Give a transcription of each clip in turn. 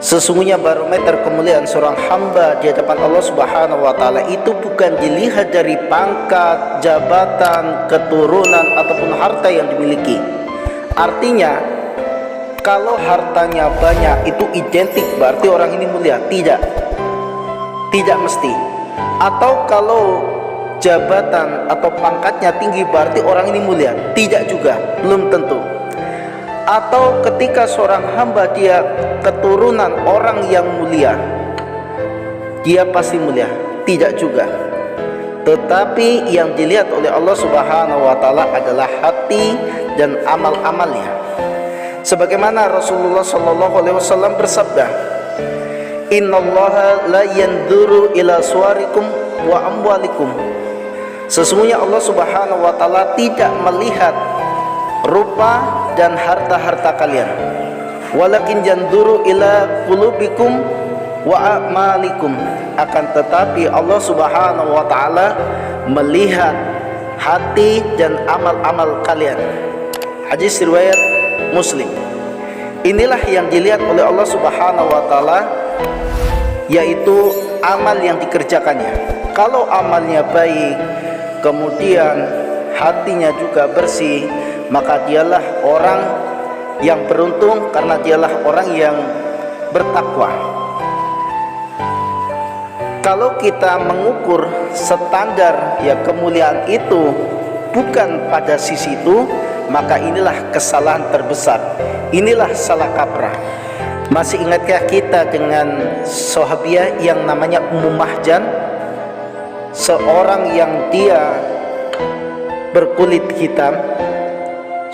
Sesungguhnya barometer kemuliaan seorang hamba di hadapan Allah Subhanahu wa taala itu bukan dilihat dari pangkat, jabatan, keturunan ataupun harta yang dimiliki. Artinya, kalau hartanya banyak itu identik berarti orang ini mulia? Tidak. Tidak mesti. Atau kalau jabatan atau pangkatnya tinggi berarti orang ini mulia? Tidak juga, belum tentu. Atau ketika seorang hamba dia keturunan orang yang mulia, dia pasti mulia? Tidak juga. Tetapi yang dilihat oleh Allah Subhanahu wa taala adalah hati dan amal-amalnya. Sebagaimana Rasulullah sallallahu alaihi wasallam bersabda, "Innallaha la yanzuru ila suwarikum wa amwalikum." Sesungguhnya Allah Subhanahu wa taala tidak melihat rupa dan harta-harta kalian, walakin yanzuru ila qulubikum wa a'malikum. Akan tetapi Allah Subhanahu wa taala melihat hati dan amal-amal kalian. Hadis riwayat Muslim. Inilah yang dilihat oleh Allah Subhanahu wa taala, yaitu amal yang dikerjakannya. Kalau amalnya baik, kemudian hatinya juga bersih, maka dialah orang yang beruntung karena dialah orang yang bertakwa. Kalau kita mengukur standar ya kemuliaan itu bukan pada sisi itu, maka inilah kesalahan terbesar. Inilah salah kaprah. Masih ingatkah kita dengan sahabiah yang namanya Ummu Mahjan, seorang yang dia berkulit hitam,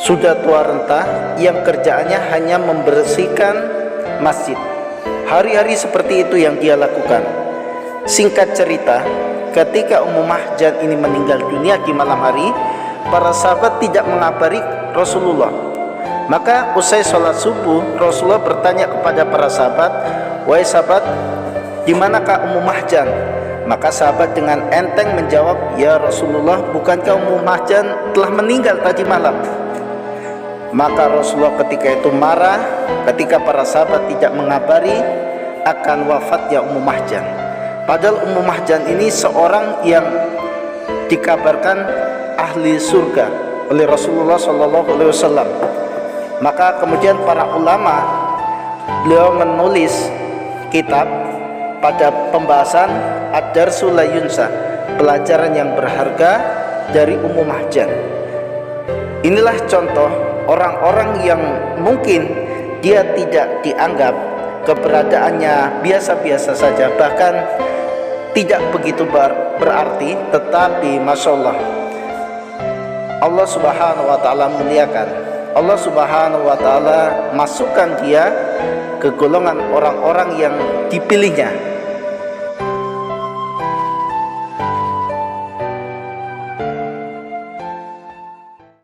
sudah tua renta, yang kerjaannya hanya membersihkan masjid. Hari-hari seperti itu yang dia lakukan. Singkat cerita, ketika Ummu Mahjan ini meninggal dunia di malam hari, para sahabat tidak mengabari Rasulullah. Maka usai sholat subuh, Rasulullah bertanya kepada para sahabat, "Wahai sahabat, di manakah Ummu Mahjan?" Maka sahabat dengan enteng menjawab, "Ya Rasulullah, bukankah Ummu Mahjan telah meninggal tadi malam?" Maka Rasulullah ketika itu marah ketika para sahabat tidak mengabari akan wafatnya Ummu Mahjan. Padahal Ummu Mahjan ini seorang yang dikabarkan ahli surga oleh Rasulullah SAW. Maka kemudian para ulama, beliau menulis kitab pada pembahasan Ad-Darsul La Yunsa, pelajaran yang berharga dari Ummu Mahjan. Inilah contoh orang-orang yang mungkin dia tidak dianggap, keberadaannya biasa-biasa saja, bahkan tidak begitu berarti, tetapi Masya Allah, Allah Subhanahu wa ta'ala muliakan. Allah Subhanahu wa ta'ala masukkan dia ke golongan orang-orang yang dipilihnya